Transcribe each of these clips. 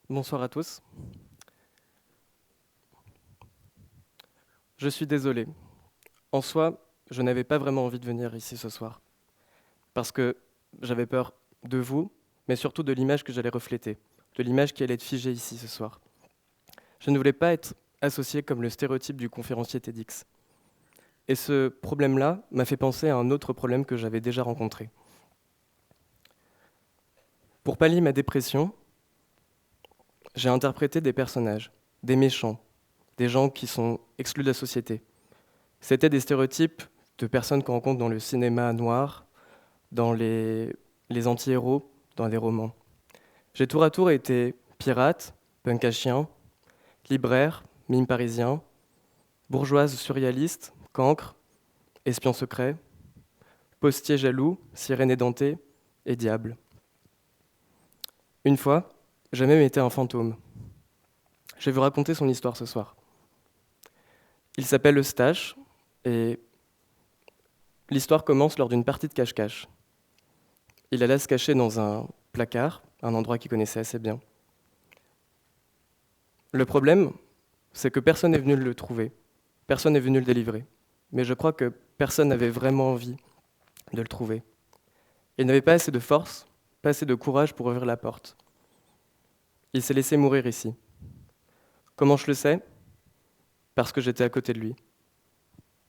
Bonsoir à tous. Je suis désolé. En soi, je n'avais pas vraiment envie de venir ici ce soir, parce que j'avais peur de vous, mais surtout de l'image que j'allais refléter, de l'image qui allait être figée ici ce soir. Je ne voulais pas être associé comme le stéréotype du conférencier TEDx. Et ce problème-là m'a fait penser à un autre problème que j'avais déjà rencontré. Pour pallier ma dépression, j'ai interprété des personnages, des méchants, des gens qui sont exclus de la société. C'était des stéréotypes de personnes qu'on rencontre dans le cinéma noir, dans les anti-héros, dans les romans. J'ai tour à tour été pirate, punk à chien, libraire, mime parisien, bourgeoise surréaliste, cancre, espion secret, postier jaloux, sirène édentée et diable. Une fois, j'ai même été un fantôme. Je vais vous raconter son histoire ce soir. Il s'appelle Eustache et l'histoire commence lors d'une partie de cache-cache. Il alla se cacher dans un placard, un endroit qu'il connaissait assez bien. Le problème, c'est que personne n'est venu le trouver, personne n'est venu le délivrer. Mais je crois que personne n'avait vraiment envie de le trouver. Il n'avait pas assez de force, pas assez de courage pour ouvrir la porte. Il s'est laissé mourir ici. Comment je le sais ? Parce que j'étais à côté de lui.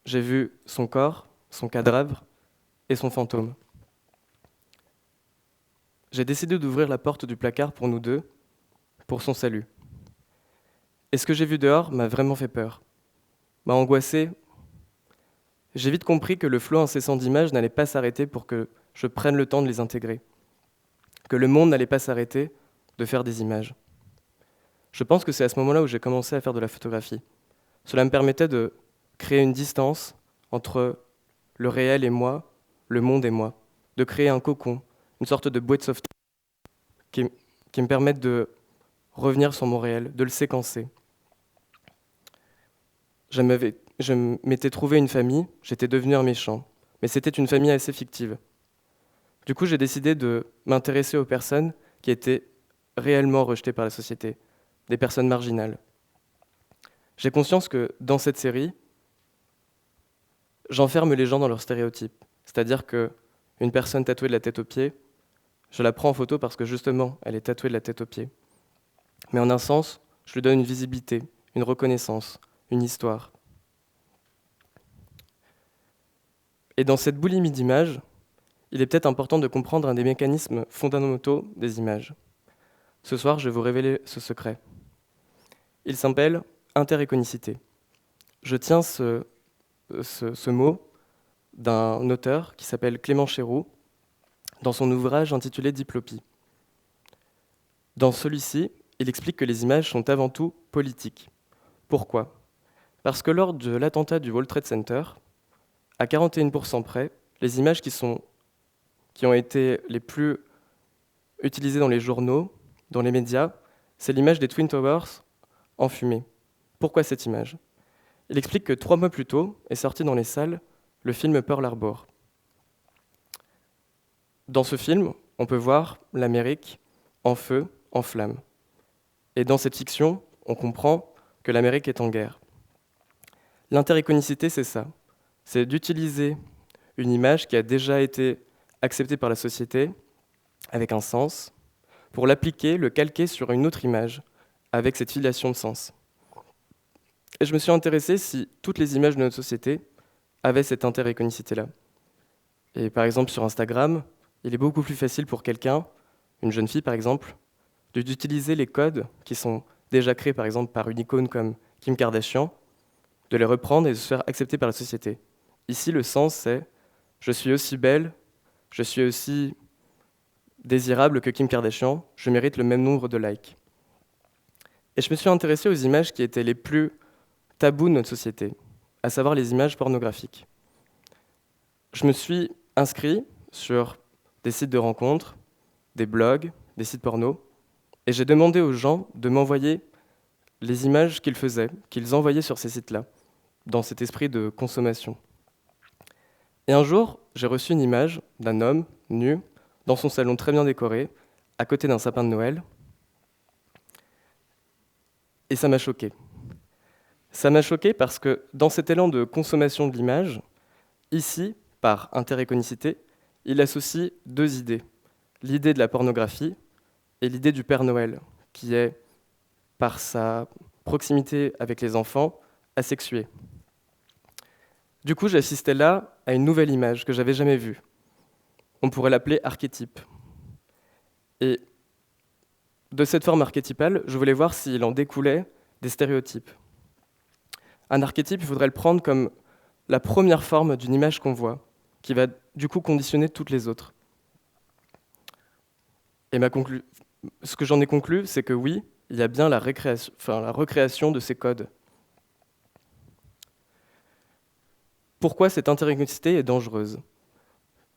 J'ai vu son corps, son cadavre et son fantôme. J'ai décidé d'ouvrir la porte du placard pour nous deux, pour son salut. Et ce que j'ai vu dehors m'a vraiment fait peur, m'a angoissé. J'ai vite compris que le flot incessant d'images n'allait pas s'arrêter pour que je prenne le temps de les intégrer, que le monde n'allait pas s'arrêter de faire des images. Je pense que c'est à ce moment-là où j'ai commencé à faire de la photographie. Cela me permettait de créer une distance entre le réel et moi, le monde et moi, de créer un cocon, une sorte de bouée de sauvetage qui, qui me permette de revenir sur mon réel, de le séquencer. Je m'étais trouvé une famille, j'étais devenu un méchant, mais c'était une famille assez fictive. Du coup, j'ai décidé de m'intéresser aux personnes qui étaient réellement rejetées par la société, des personnes marginales. J'ai conscience que dans cette série, j'enferme les gens dans leurs stéréotypes. C'est-à-dire qu'une personne tatouée de la tête aux pieds, je la prends en photo parce que justement, elle est tatouée de la tête aux pieds. Mais en un sens, je lui donne une visibilité, une reconnaissance, une histoire. Et dans cette boulimie d'images, il est peut-être important de comprendre un des mécanismes fondamentaux des images. Ce soir, je vais vous révéler ce secret. Il s'appelle intericonicité. Je tiens ce mot d'un auteur qui s'appelle Clément Chéroux dans son ouvrage intitulé Diplopie. Dans celui-ci, il explique que les images sont avant tout politiques. Pourquoi ? Parce que lors de l'attentat du World Trade Center, à 41% près, les images qui ont été les plus utilisées dans les journaux, dans les médias, c'est l'image des Twin Towers en fumée. Pourquoi cette image ? Il explique que 3 mois plus tôt est sorti dans les salles le film Pearl Harbor. Dans ce film, on peut voir l'Amérique en feu, en flammes. Et dans cette fiction, on comprend que l'Amérique est en guerre. L'intericonicité, c'est ça. C'est d'utiliser une image qui a déjà été acceptée par la société, avec un sens, pour l'appliquer, le calquer sur une autre image, avec cette filiation de sens. Et je me suis intéressé si toutes les images de notre société avaient cette intericonicité-là. Et par exemple, sur Instagram, il est beaucoup plus facile pour quelqu'un, une jeune fille par exemple, d'utiliser les codes qui sont déjà créés par exemple par une icône comme Kim Kardashian, de les reprendre et de se faire accepter par la société. Ici, le sens, c'est « je suis aussi belle, je suis aussi désirable que Kim Kardashian, je mérite le même nombre de likes ». Et je me suis intéressé aux images qui étaient les plus tabous de notre société, à savoir les images pornographiques. Je me suis inscrit sur des sites de rencontres, des blogs, des sites porno, et j'ai demandé aux gens de m'envoyer les images qu'ils faisaient, qu'ils envoyaient sur ces sites-là, dans cet esprit de consommation. Et un jour, j'ai reçu une image d'un homme nu, dans son salon très bien décoré, à côté d'un sapin de Noël. Et ça m'a choqué. Ça m'a choqué parce que dans cet élan de consommation de l'image, ici, par interéconicité, il associe deux idées. L'idée de la pornographie et l'idée du Père Noël, qui est, par sa proximité avec les enfants, asexué. Du coup, j'assistais là à une nouvelle image que j'avais jamais vue. On pourrait l'appeler archétype. Et de cette forme archétypale, je voulais voir s'il en découlait des stéréotypes. Un archétype, il faudrait le prendre comme la première forme d'une image qu'on voit, qui va du coup conditionner toutes les autres. Et ce que j'en ai conclu, c'est que oui, il y a bien la recréation de ces codes. Pourquoi cette interéconicité est dangereuse?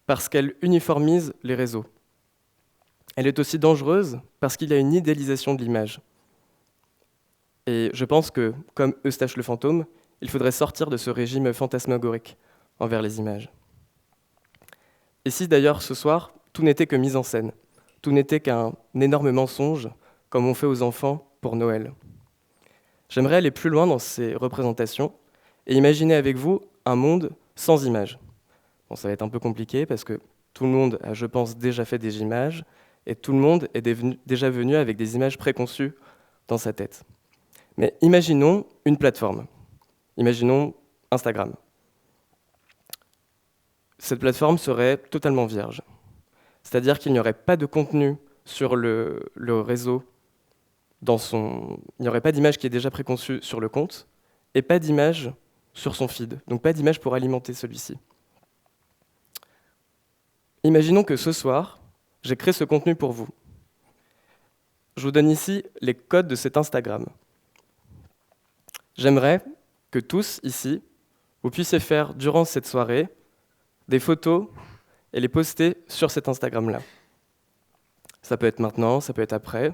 Parce qu'elle uniformise les réseaux. Elle est aussi dangereuse parce qu'il y a une idéalisation de l'image. Et je pense que, comme Eustache le fantôme, il faudrait sortir de ce régime fantasmagorique envers les images. Et si d'ailleurs ce soir, tout n'était que mise en scène, tout n'était qu'un énorme mensonge, comme on fait aux enfants pour Noël. J'aimerais aller plus loin dans ces représentations et imaginer avec vous un monde sans images. Bon, ça va être un peu compliqué parce que tout le monde a, je pense, déjà fait des images et tout le monde est déjà venu avec des images préconçues dans sa tête. Mais imaginons une plateforme. Imaginons Instagram. Cette plateforme serait totalement vierge. C'est-à-dire qu'il n'y aurait pas de contenu sur le réseau, il n'y aurait pas d'image qui est déjà préconçue sur le compte, et pas d'image sur son feed, donc pas d'image pour alimenter celui-ci. Imaginons que ce soir, j'ai créé ce contenu pour vous. Je vous donne ici les codes de cet Instagram. J'aimerais que tous ici, vous puissiez faire durant cette soirée des photos et les poster sur cet Instagram-là. Ça peut être maintenant, ça peut être après.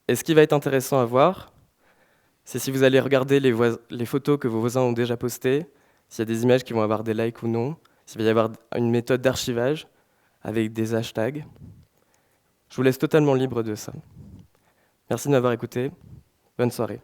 Et ce qui va être intéressant à voir, c'est si vous allez regarder les photos que vos voisins ont déjà postées, s'il y a des images qui vont avoir des likes ou non, s'il va y avoir une méthode d'archivage avec des hashtags. Je vous laisse totalement libre de ça. Merci de m'avoir écouté. Bonne soirée.